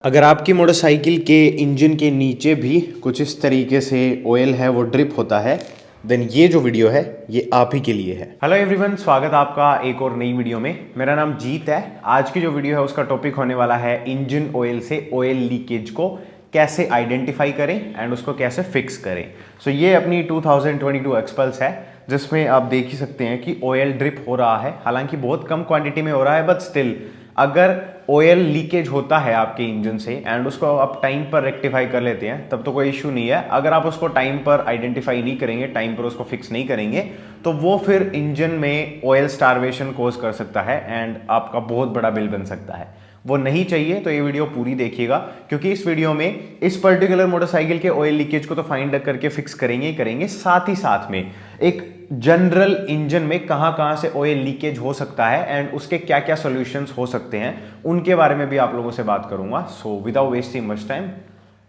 अगर आपकी मोटरसाइकिल के इंजन के नीचे भी कुछ इस तरीके से ऑयल है वो ड्रिप होता है, देन ये जो वीडियो है ये आप ही के लिए है। हेलो एवरीवन, स्वागत आपका एक और नई वीडियो में। मेरा नाम जीत है। आज की जो वीडियो है उसका टॉपिक होने वाला है इंजन ऑयल से ऑयल लीकेज को कैसे आइडेंटिफाई करें एंड उसको कैसे फिक्स करें। सो ये अपनी 2022 एक्सपल्स है जिसमें आप देख ही सकते हैं कि ऑयल ड्रिप हो रहा है। हालांकि बहुत कम क्वांटिटी में हो रहा है, बट स्टिल अगर ऑयल लीकेज होता है आपके इंजन से एंड उसको आप टाइम पर रेक्टिफाई कर लेते हैं तब तो कोई इश्यू नहीं है। अगर आप उसको टाइम पर आइडेंटिफाई नहीं करेंगे, टाइम पर उसको फिक्स नहीं करेंगे, तो वो फिर इंजन में ऑयल स्टारवेशन कोज कर सकता है एंड आपका बहुत बड़ा बिल बन सकता है। वो नहीं चाहिए तो ये वीडियो पूरी देखिएगा, क्योंकि इस वीडियो में इस पर्टिकुलर मोटरसाइकिल के ऑयल लीकेज को तो फाइंड करके फिक्स करेंगे ही करेंगे, साथ ही साथ में एक जनरल इंजन में कहां कहां से ऑयल लीकेज हो सकता है एंड उसके क्या क्या सॉल्यूशंस हो सकते हैं उनके बारे में भी आप लोगों से बात करूंगा। So without wasting much time,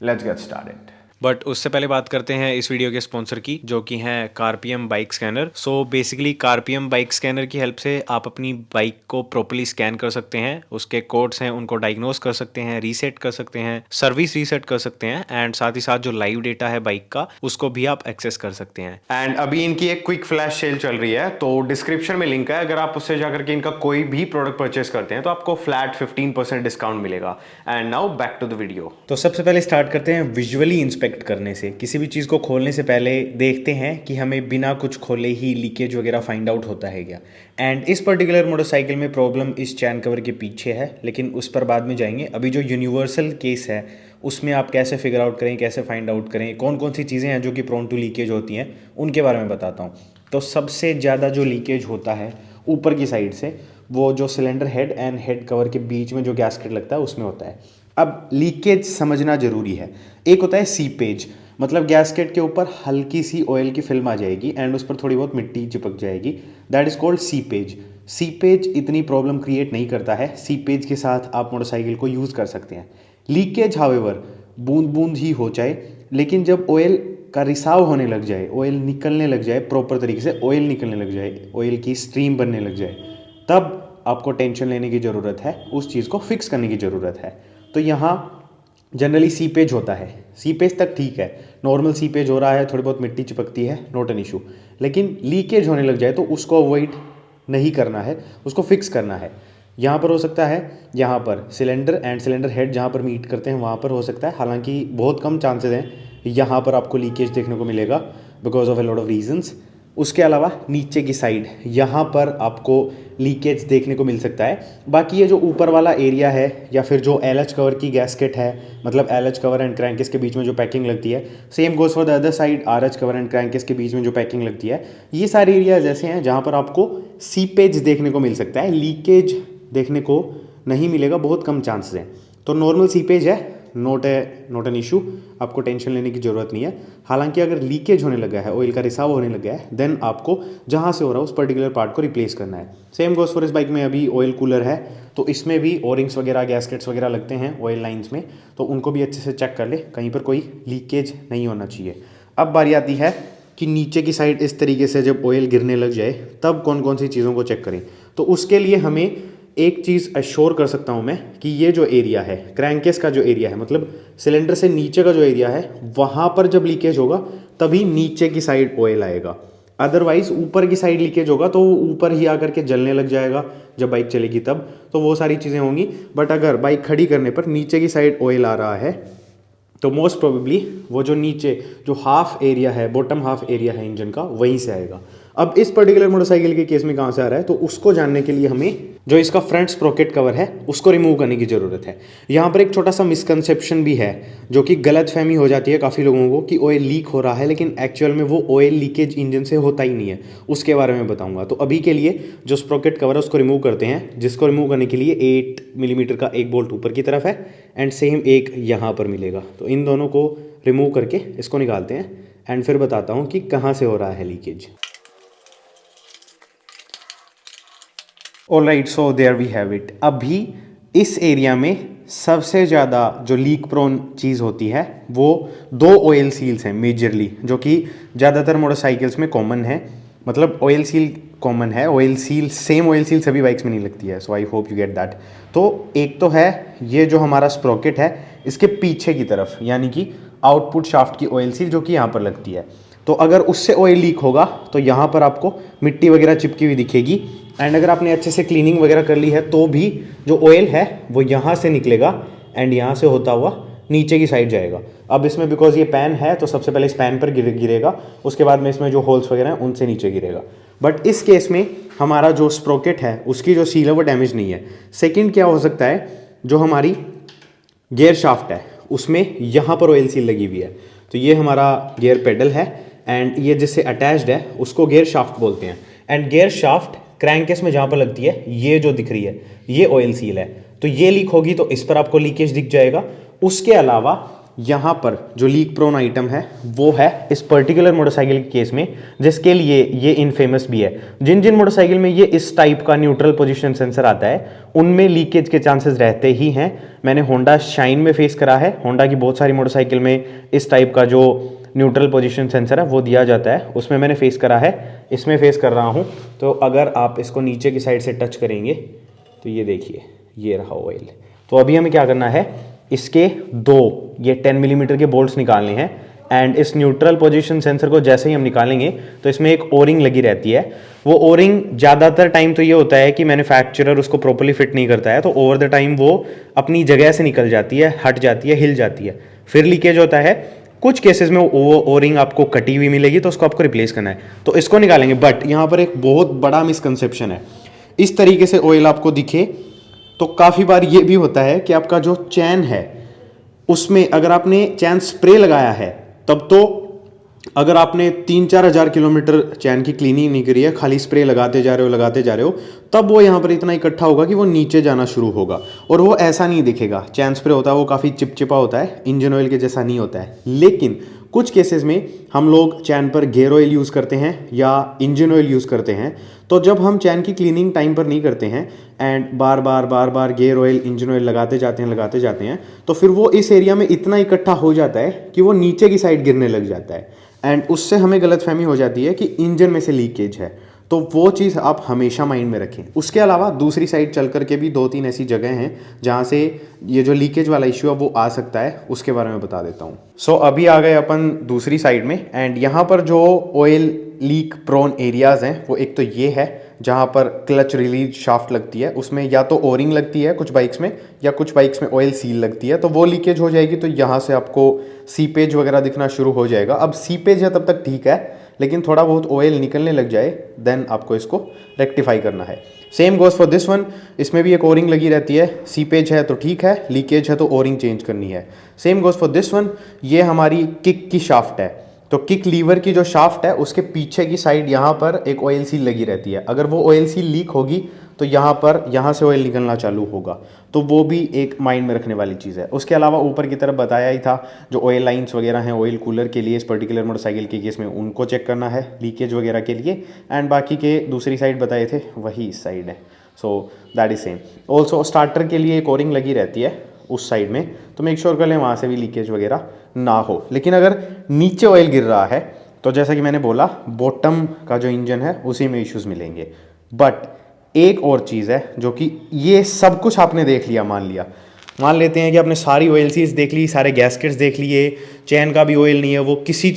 let's get started. But उससे पहले बात करते हैं इस वीडियो के स्पॉन्सर की, जो कि है CarPM bike scanner. So basically CarPM bike scanner की हेल्प से आप अपनी बाइक को प्रॉपर्ली स्कैन कर सकते हैं, उसके कोड्स हैं उनको डायग्नोस कर सकते हैं, रीसेट कर सकते हैं, सर्विस रीसेट कर सकते हैं एंड साथ ही साथ जो लाइव डेटा है बाइक का उसको भी आप एक्सेस कर सकते हैं। एंड अभी इनकी एक क्विक फ्लैश सेल चल रही है, तो डिस्क्रिप्शन में लिंक है। अगर आप उससे जाकर के इनका कोई भी प्रोडक्ट परचेस करते हैं तो आपको फ्लैट 15% डिस्काउंट मिलेगा। And now back to the video. तो सबसे पहले स्टार्ट करते हैं विजुअली इंस्पेक्ट करने से। किसी भी चीज़ को खोलने से पहले देखते हैं कि हमें बिना कुछ खोले ही लीकेज वगैरह फाइंड आउट होता है क्या। एंड इस पर्टिकुलर मोटरसाइकिल में प्रॉब्लम इस चैन कवर के पीछे है, लेकिन उस पर बाद में जाएंगे। अभी जो यूनिवर्सल केस है उसमें आप कैसे फिगर आउट करें, कैसे फाइंड आउट करें, कौन कौन सी चीज़ें हैं जो कि प्रोन टू लीकेज होती हैं, उनके बारे में बताता हूँ। तो सबसे ज़्यादा जो लीकेज होता है ऊपर की साइड से, वो जो cylinder head and head cover के बीच में जो गैस्केट लगता है उसमें होता है। अब लीकेज समझना जरूरी है। एक होता है सीपेज, मतलब गैस्केट के ऊपर हल्की सी ऑयल की फिल्म आ जाएगी एंड उस पर थोड़ी बहुत मिट्टी चिपक जाएगी, that is called seepage. Seepage इतनी प्रॉब्लम क्रिएट नहीं करता है, सीपेज के साथ आप मोटरसाइकिल को यूज़ कर सकते हैं। लीकेज हाउएवर बूंद बूंद ही हो जाए, लेकिन जब ऑयल का रिसाव होने लग जाए, ऑयल निकलने लग जाए, प्रॉपर तरीके से ऑयल निकलने लग जाए, ऑयल की स्ट्रीम बनने लग जाए, तब आपको टेंशन लेने की ज़रूरत है, उस चीज़ को फिक्स करने की ज़रूरत है। तो यहाँ जनरली सीपेज होता है, सीपेज तक ठीक है, नॉर्मल सीपेज हो रहा है, थोड़ी बहुत मिट्टी चिपकती है, नॉट एन इशू। लेकिन लीकेज होने लग जाए तो उसको अवॉइड नहीं करना है, उसको फिक्स करना है। यहाँ पर हो सकता है, यहाँ पर सिलेंडर एंड सिलेंडर हेड जहाँ पर मीट करते हैं वहाँ पर हो सकता है। हालांकि बहुत कम चांसेस हैं यहाँ पर आपको लीकेज देखने को मिलेगा because of a lot of reasons. उसके अलावा नीचे की साइड यहाँ पर आपको लीकेज देखने को मिल सकता है। बाकी ये जो ऊपर वाला एरिया है या फिर जो एलएच कवर की गैस्केट है, मतलब एलएच कवर एंड क्रैंकेस के बीच में जो पैकिंग लगती है, same goes for the other side, RH cover and crankcase के बीच में जो पैकिंग लगती है, ये सारे एरियाज ऐसे हैं जहाँ पर आपको सीपेज देखने को मिल सकता है, लीकेज देखने को नहीं मिलेगा, बहुत कम चांसेस हैं। तो नॉर्मल सीपेज है, नॉट एन इशू, आपको टेंशन लेने की ज़रूरत नहीं है। हालांकि अगर लीकेज होने लगा है, ऑयल का रिसाव होने लगा है, देन आपको जहाँ से हो रहा है उस पर्टिकुलर पार्ट को रिप्लेस करना है। सेम गोस फॉर इस बाइक में अभी ऑयल कूलर है, तो इसमें भी ओरिंग्स वगैरह, गैस्केट्स वगैरह लगते हैं ऑयल लाइन्स में, तो उनको भी अच्छे से चेक कर ले, कहीं पर कोई लीकेज नहीं होना चाहिए। अब बारी आती है कि नीचे की साइड इस तरीके से जब ऑयल गिरने लग जाए तब कौन कौन सी चीज़ों को चेक करें। तो उसके लिए हमें एक चीज़ एश्योर कर सकता हूँ मैं कि ये जो एरिया है, क्रैंकेस का जो एरिया है, मतलब सिलेंडर से नीचे का जो एरिया है, वहाँ पर जब लीकेज होगा तभी नीचे की साइड ऑयल आएगा। अदरवाइज ऊपर की साइड लीकेज होगा तो वो ऊपर ही आकर के जलने लग जाएगा जब बाइक चलेगी तब, तो वो सारी चीज़ें होंगी। बट अगर बाइक खड़ी करने पर नीचे की साइड ऑयल आ रहा है तो मोस्ट प्रोबेबली वो जो नीचे जो हाफ एरिया है, बॉटम हाफ एरिया है इंजन का, वहीं से आएगा। अब इस पर्टिकुलर मोटरसाइकिल के केस में कहाँ से आ रहा है, तो उसको जानने के लिए हमें जो इसका फ्रंट स्प्रोकेट कवर है उसको रिमूव करने की ज़रूरत है। यहाँ पर एक छोटा सा मिसकंसेप्शन भी है, जो कि गलत फहमी हो जाती है काफ़ी लोगों को कि ऑयल लीक हो रहा है, लेकिन एक्चुअल में वो ऑयल लीकेज इंजन से होता ही नहीं है। उसके बारे में बताऊँगा। तो अभी के लिए जो स्प्रोकेट कवर है उसको रिमूव करते हैं, जिसको रिमूव करने के लिए 8 मिलीमीटर का एक बोल्ट ऊपर की तरफ है एंड सेम एक यहाँ पर मिलेगा। तो इन दोनों को रिमूव करके इसको निकालते हैं एंड फिर बताता हूँ कि कहाँ से हो रहा है leakage. Alright, so there we have it. अभी इस एरिया में सबसे ज़्यादा जो लीक प्रोन चीज़ होती है वो 2 ऑयल सील्स हैं मेजरली, जो कि ज़्यादातर मोटरसाइकिल्स में कॉमन है। मतलब ऑयल सील कॉमन है, oil seal same oil seal सभी बाइक्स में नहीं लगती है, so I hope you get that. तो एक तो है ये जो हमारा स्प्रोकेट है इसके पीछे की तरफ, यानी कि आउटपुट शाफ्ट की ऑयल सील जो कि यहाँ पर लगती है। तो अगर उससे ऑयल लीक होगा तो यहाँ पर आपको मिट्टी वगैरह चिपकी हुई दिखेगी, एंड अगर आपने अच्छे से क्लीनिंग वगैरह कर ली है तो भी जो ऑयल है वो यहाँ से निकलेगा एंड यहाँ से होता हुआ नीचे की साइड जाएगा। अब इसमें बिकॉज ये पैन है तो सबसे पहले इस पैन पर गिरेगा, उसके बाद में इसमें जो होल्स वगैरह हैं उनसे नीचे गिरेगा। बट इस केस में हमारा जो स्प्रोकेट है उसकी जो सील है वो डैमेज नहीं है। सेकंड क्या हो सकता है, जो हमारी गियर शाफ्ट है उसमें यहाँ पर ऑयल सील लगी हुई है, तो ये हमारा गियर पेडल है एंड ये जिससे अटैच्ड है उसको गियर शाफ्ट बोलते हैं। एंड गियर शाफ्ट क्रैंकेस में जहाँ पर लगती है, ये जो दिख रही है ये ऑयल सील है, तो ये लीक होगी तो इस पर आपको लीकेज दिख जाएगा। उसके अलावा यहाँ पर जो लीक प्रोन आइटम है वो है इस पर्टिकुलर मोटरसाइकिल के केस में, जिसके लिए ये इनफेमस भी है। जिन जिन मोटरसाइकिल में ये इस टाइप का न्यूट्रल पोजीशन सेंसर आता है उनमें लीकेज के चांसेस रहते ही हैं। मैंने होंडा शाइन में फेस करा है, होंडा की बहुत सारी मोटरसाइकिल में इस टाइप का जो न्यूट्रल पोजीशन सेंसर है वो दिया जाता है, उसमें मैंने फेस करा है, इसमें फेस कर रहा हूँ। तो अगर आप इसको नीचे की साइड से टच करेंगे तो ये देखिए ये रहा ऑयल। तो अभी हमें क्या करना है, इसके दो ये 10 मिलीमीटर के बोल्ट्स निकालने हैं एंड इस न्यूट्रल पोजीशन सेंसर को जैसे ही हम निकालेंगे तो इसमें एक ओरिंग लगी रहती है। वो ओरिंग ज़्यादातर टाइम तो ये होता है कि मैन्युफैक्चरर उसको प्रॉपर्ली फिट नहीं करता है, तो ओवर द टाइम वो अपनी जगह से निकल जाती है, हट जाती है, हिल जाती है, फिर लीकेज होता है। कुछ केसेस में वो ओरिंग आपको कटी हुई मिलेगी तो उसको आपको रिप्लेस करना है, तो इसको निकालेंगे। बट यहाँ पर एक बहुत बड़ा मिसकंसेप्शन है, इस तरीके से ऑयल आपको दिखे तो काफ़ी बार ये भी होता है कि आपका जो चैन है उसमें अगर आपने चैन स्प्रे लगाया है तब तो अगर आपने 3-4 हज़ार किलोमीटर चैन की क्लीनिंग नहीं करी है, खाली स्प्रे लगाते जा रहे हो तब वो यहाँ पर इतना इकट्ठा होगा कि वो नीचे जाना शुरू होगा और वो ऐसा नहीं दिखेगा। चैन स्प्रे होता है वो काफ़ी चिपचिपा होता है, इंजन ऑयल के जैसा नहीं होता है। लेकिन कुछ केसेस में हम लोग चैन पर गियर ऑयल यूज़ करते हैं या इंजन ऑयल यूज़ करते हैं, तो जब हम चैन की क्लीनिंग टाइम पर नहीं करते हैं and bar bar gear oil engine oil लगाते जाते हैं तो फिर वो इस एरिया में इतना इकट्ठा हो जाता है कि वो नीचे की साइड गिरने लग जाता है एंड उससे हमें गलतफहमी हो जाती है कि इंजन में से लीकेज है। तो वो चीज़ आप हमेशा माइंड में रखें। उसके अलावा दूसरी साइड चल करके भी 2-3 ऐसी जगह हैं जहाँ से ये जो लीकेज वाला इश्यू है वो आ सकता है, उसके बारे में बता देता हूँ। सो अभी आ गए अपन दूसरी साइड में एंड यहाँ पर जो ऑयल लीक प्रोन एरियाज़ हैं वो एक तो ये है जहाँ पर क्लच रिलीज शाफ्ट लगती है, उसमें या तो ओरिंग लगती है कुछ बाइक्स में या कुछ बाइक्स में ऑयल सील लगती है, तो वो लीकेज हो जाएगी तो यहाँ से आपको सीपेज वगैरह दिखना शुरू हो जाएगा। अब सीपेज है तब तक ठीक है, लेकिन थोड़ा बहुत ऑयल निकलने लग जाए देन आपको इसको रेक्टिफाई करना है। Same goes for this one, इसमें भी एक ओरिंग लगी रहती है, सीपेज है तो ठीक है, लीकेज है तो ओरिंग चेंज करनी है। Same goes for this one, ये हमारी किक की शाफ्ट है, तो किक लीवर की जो शाफ्ट है उसके पीछे की साइड यहाँ पर एक ऑयल सील लगी रहती है। अगर वो ऑयल सील लीक होगी तो यहाँ से ऑयल निकलना चालू होगा, तो वो भी एक माइंड में रखने वाली चीज़ है। उसके अलावा ऊपर की तरफ बताया ही था जो ऑयल लाइंस वगैरह हैं ऑयल कूलर के लिए इस पर्टिकुलर मोटरसाइकिल के केस में उनको चेक करना है लीकेज वगैरह के लिए, एंड बाकी के दूसरी साइड बताए थे वही इस साइड है, so that is same. Also starter के लिए एक ओरिंग लगी रहती है उस साइड में, तो मेक श्योर कर लें वहाँ से भी लीकेज वगैरह ना हो। लेकिन अगर नीचे ऑयल गिर रहा है तो जैसा कि मैंने बोला बॉटम का जो इंजन है उसी में इश्यूज़ मिलेंगे। बट एक और चीज़ है जो कि ये सब कुछ आपने देख लिया, मान लेते हैं कि आपने सारी ऑयल सील्स देख ली, सारे गैस्केट्स देख लिए, चैन का भी ऑयल नहीं है, वो किसी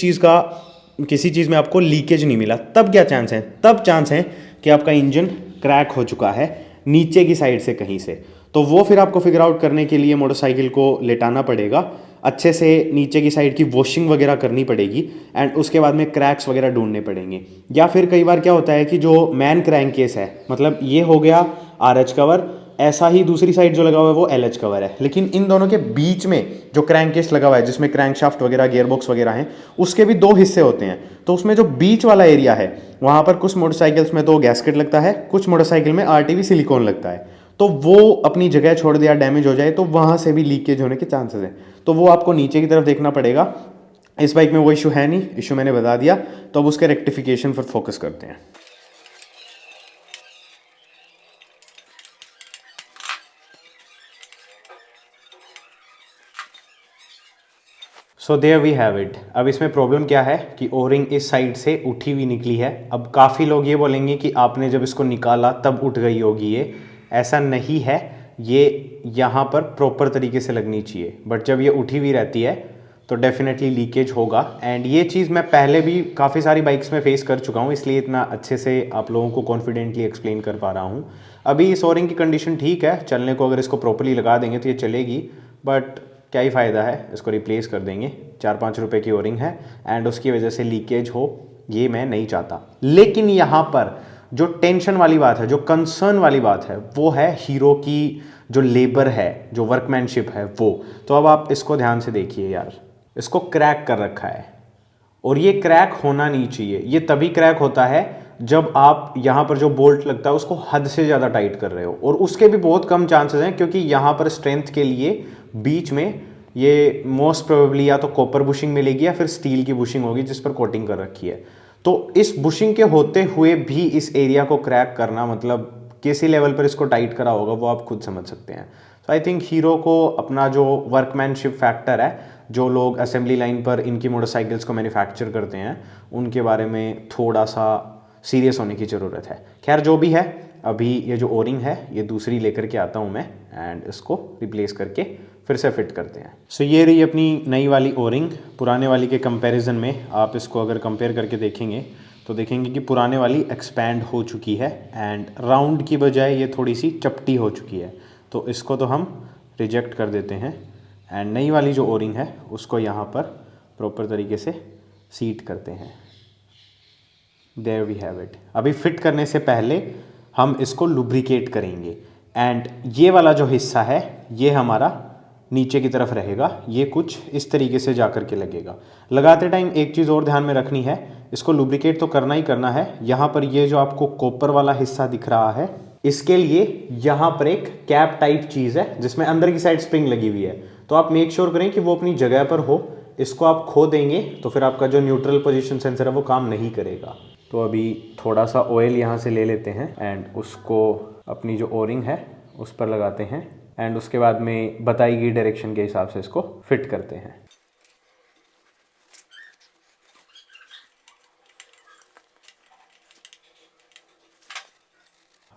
चीज़ में आपको लीकेज नहीं मिला, तब क्या चांस है? तब चांस है कि आपका इंजन क्रैक हो चुका है नीचे की साइड से कहीं से। तो वो फिर आपको फिगर आउट करने के लिए मोटरसाइकिल को लेटाना पड़ेगा, अच्छे से नीचे की साइड की वॉशिंग वगैरह करनी पड़ेगी एंड उसके बाद में क्रैक्स वगैरह ढूंढने पड़ेंगे। या फिर कई बार क्या होता है कि जो मैन क्रैंक केस है, मतलब ये हो गया RH कवर, ऐसा ही दूसरी साइड जो लगा हुआ है वो LH कवर है, लेकिन इन दोनों के बीच में जो क्रैंक केस लगा हुआ है जिसमें क्रैंक शाफ्ट वगैरह गियरबॉक्स वगैरह हैं उसके भी 2 हिस्से होते हैं। तो उसमें जो बीच वाला एरिया है वहाँ पर कुछ मोटरसाइकिल्स में तो गैस्केट लगता है, कुछ मोटरसाइकिल में RTV सिलिकॉन लगता है, तो वो अपनी जगह छोड़ दिया, डैमेज हो जाए तो वहाँ से भी लीकेज होने के चांसेस हैं। तो वो आपको नीचे की तरफ देखना पड़ेगा। इस बाइक में वो इशू है नहीं, इशू मैंने बता दिया, तो अब उसके रेक्टिफिकेशन पर फोकस करते हैं। So there we have it. अब इसमें प्रॉब्लम क्या है कि ओरिंग इस साइड से उठी हुई निकली है। अब काफ़ी लोग ये बोलेंगे कि आपने जब इसको निकाला तब उठ गई होगी, ये ऐसा नहीं है, ये यहाँ पर प्रॉपर तरीके से लगनी चाहिए, बट जब ये उठी हुई रहती है तो डेफिनेटली लीकेज होगा। एंड ये चीज़ मैं पहले भी काफ़ी सारी बाइक्स में फेस कर चुका हूँ, इसलिए इतना अच्छे से आप लोगों को कॉन्फिडेंटली एक्सप्लेन कर पा रहा हूँ। अभी इस ओरिंग की कंडीशन ठीक है, चलने को अगर इसको प्रॉपरली लगा देंगे तो ये चलेगी, बट क्या ही फ़ायदा है, इसको रिप्लेस कर देंगे। 4-5 रुपए की ओरिंग है एंड उसकी वजह से लीकेज हो, ये मैं नहीं चाहता। लेकिन यहाँ पर जो टेंशन वाली बात है, जो कंसर्न वाली बात है, वो है हीरो की जो लेबर है, जो वर्कमैनशिप है वो। तो अब आप इसको ध्यान से देखिए यार, इसको क्रैक कर रखा है और ये क्रैक होना नहीं चाहिए। ये तभी क्रैक होता है जब आप यहाँ पर जो बोल्ट लगता है उसको हद से ज़्यादा टाइट कर रहे हो, और उसके भी बहुत कम चांसेस हैं क्योंकि यहाँ पर स्ट्रेंथ के लिए बीच में ये मोस्ट प्रोबेबली या तो कॉपर बुशिंग मिलेगी या फिर स्टील की बुशिंग होगी जिस पर कोटिंग कर रखी है। तो इस बुशिंग के होते हुए भी इस एरिया को क्रैक करना, मतलब किसी लेवल पर इसको टाइट करा होगा वो आप खुद समझ सकते हैं। तो आई थिंक हीरो को अपना जो वर्कमैनशिप फैक्टर है, जो लोग असेंबली लाइन पर इनकी मोटरसाइकिल्स को मैन्युफैक्चर करते हैं, उनके बारे में थोड़ा सा सीरियस होने की ज़रूरत है। खैर जो भी है, अभी ये जो ओरिंग है ये दूसरी लेकर के आता हूँ मैं एंड इसको रिप्लेस करके फिर से फिट करते हैं। सो ये रही अपनी नई वाली ओरिंग। पुराने वाली के कंपैरिजन में आप इसको अगर कंपेयर करके देखेंगे तो देखेंगे कि पुराने वाली एक्सपैंड हो चुकी है एंड राउंड की बजाय ये थोड़ी सी चपटी हो चुकी है। तो इसको तो हम रिजेक्ट कर देते हैं एंड नई वाली जो ओरिंग है उसको यहाँ पर प्रॉपर तरीके से सीट करते हैं। There we have it. अभी फिट करने से पहले हम इसको लुब्रिकेट करेंगे एंड ये वाला जो हिस्सा है ये हमारा नीचे की तरफ रहेगा, ये कुछ इस तरीके से जा कर के लगेगा। लगाते टाइम एक चीज़ और ध्यान में रखनी है, इसको लुब्रिकेट तो करना ही करना है। यहाँ पर ये जो आपको कॉपर वाला हिस्सा दिख रहा है, इसके लिए यहाँ पर एक कैप टाइप चीज़ है जिसमें अंदर की साइड स्प्रिंग लगी हुई है। तो आप मेक श्योर करें कि वो अपनी जगह पर हो। इसको आप खो देंगे तो फिर आपका जो न्यूट्रल पोजीशन सेंसर है वो काम नहीं करेगा। तो अभी थोड़ा सा ऑयल यहाँ से ले लेते हैं एंड उसको अपनी जो ओरिंग है उस पर लगाते हैं एंड उसके बाद में बताई गई डायरेक्शन के हिसाब से इसको फिट करते हैं।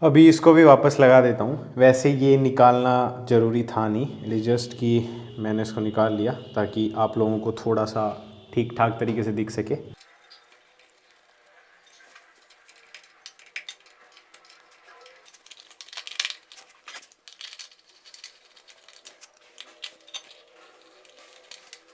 अभी इसको भी वापस लगा देता हूँ। वैसे ये निकालना ज़रूरी था नहीं, जस्ट कि मैंने इसको निकाल लिया ताकि आप लोगों को थोड़ा सा ठीक ठाक तरीके से दिख सके।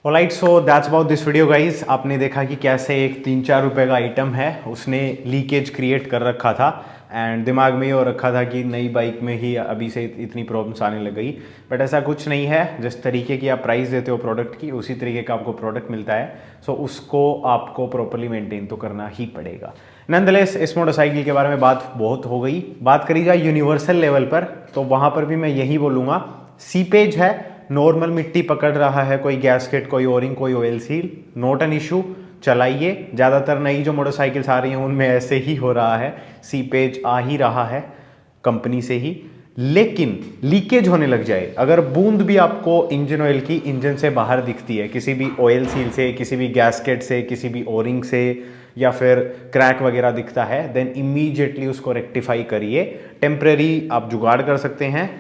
Alright, so that's about this video guys. आपने देखा कि कैसे एक 3-4 रुपए का आइटम है उसने लीकेज क्रिएट कर रखा था एंड दिमाग में ये हो रखा था कि नई बाइक में ही अभी से इतनी प्रॉब्लम्स आने लग गई, बट ऐसा कुछ नहीं है। जिस तरीके की आप प्राइस देते हो प्रोडक्ट की, उसी तरीके का आपको प्रोडक्ट मिलता है। सो उसको आपको प्रॉपरली मेंटेन तो करना ही पड़ेगा। नंदलेस इस मोटरसाइकिल के बारे में बात बहुत हो गई। बात करी जाए यूनिवर्सल लेवल पर, तो वहाँ पर भी मैं यही बोलूँगा, सीपेज है, नॉर्मल मिट्टी पकड़ रहा है, कोई गैस्केट, कोई ओरिंग, कोई oil seal, not an issue, चलाइए। ज़्यादातर नई जो मोटरसाइकिल्स आ रही हैं उनमें ऐसे ही हो रहा है, सीपेज आ ही रहा है कंपनी से ही। लेकिन लीकेज होने लग जाए, अगर बूंद भी आपको इंजन ऑयल की इंजन से बाहर दिखती है, किसी भी ऑयल सील से, किसी भी गैस्केट से, किसी भी ओरिंग से, या फिर क्रैक वगैरह दिखता है, देन इमीडिएटली उसको रेक्टिफाई करिए। टेम्परेरी आप जुगाड़ कर सकते हैं।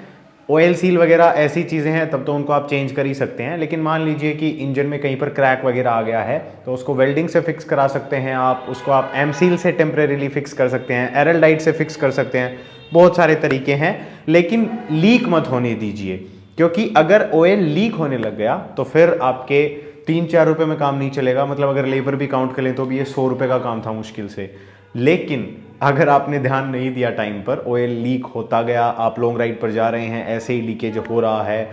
ऑयल सील वगैरह ऐसी चीज़ें हैं तब तो उनको आप चेंज कर ही सकते हैं, लेकिन मान लीजिए कि इंजन में कहीं पर क्रैक वगैरह आ गया है तो उसको वेल्डिंग से फिक्स करा सकते हैं आप, उसको आप एम सील से टेम्परेरीली फिक्स कर सकते हैं, एरल डाइट से फिक्स कर सकते हैं, बहुत सारे तरीके हैं। लेकिन लीक मत होने दीजिए, क्योंकि अगर ऑयल लीक होने लग गया तो फिर आपके 3-4 रुपये में काम नहीं चलेगा। मतलब अगर लेबर भी काउंट कर लें तो भी ये 100 रुपये का काम था मुश्किल से। लेकिन अगर आपने ध्यान नहीं दिया टाइम पर, ऑयल लीक होता गया, आप लॉन्ग राइड पर जा रहे हैं, ऐसे ही लीकेज हो रहा है,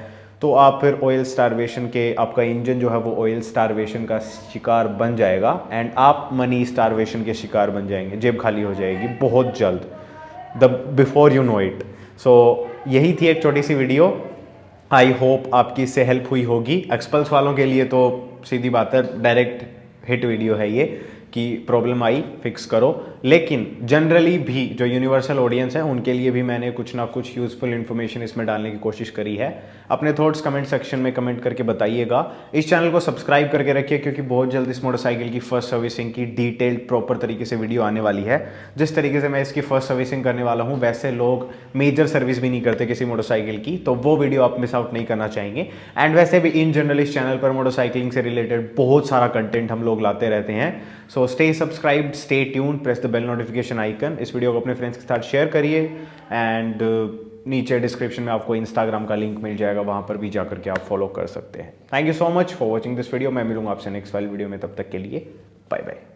तो आप फिर ऑयल स्टारवेशन के, आपका इंजन जो है वो ऑयल स्टारवेशन का शिकार बन जाएगा एंड आप मनी स्टारवेशन के शिकार बन जाएंगे। जेब खाली हो जाएगी बहुत जल्द, बिफोर यू नो इट। सो यही थी एक छोटी सी वीडियो। आई होप आपकी इससे हेल्प हुई होगी। एक्सपल्स वालों के लिए तो सीधी बात है, डायरेक्ट हिट वीडियो है ये कि प्रॉब्लम आई फिक्स करो। लेकिन जनरली भी जो यूनिवर्सल ऑडियंस है उनके लिए भी मैंने कुछ ना कुछ यूज़फुल इन्फॉर्मेशन इसमें डालने की कोशिश करी है। अपने थॉट्स कमेंट सेक्शन में कमेंट करके बताइएगा। इस चैनल को सब्सक्राइब करके रखिए क्योंकि बहुत जल्द इस मोटरसाइकिल की फर्स्ट सर्विसिंग की डिटेल्ड प्रॉपर तरीके से वीडियो आने वाली है। जिस तरीके से मैं इसकी फर्स्ट सर्विसिंग करने वाला हूँ वैसे लोग मेजर सर्विस भी नहीं करते किसी मोटरसाइकिल की, तो वो वीडियो आप मिस आउट नहीं करना चाहेंगे। एंड वैसे भी इन जनरल इस चैनल पर मोटरसाइकिलिंग से रिलेटेड बहुत सारा कंटेंट हम लोग लाते रहते हैं। So stay subscribed, stay tune, press the bell notification icon. इस वीडियो को अपने फ्रेंड्स के साथ शेयर करिए एंड नीचे डिस्क्रिप्शन में आपको इंस्टाग्राम का लिंक मिल जाएगा, वहां पर भी जाकर के आप फॉलो कर सकते हैं। Thank you so much for watching this video. मैं मिलूंगा आपसे नेक्स्ट वाली वीडियो में, तब तक के लिए बाय बाय।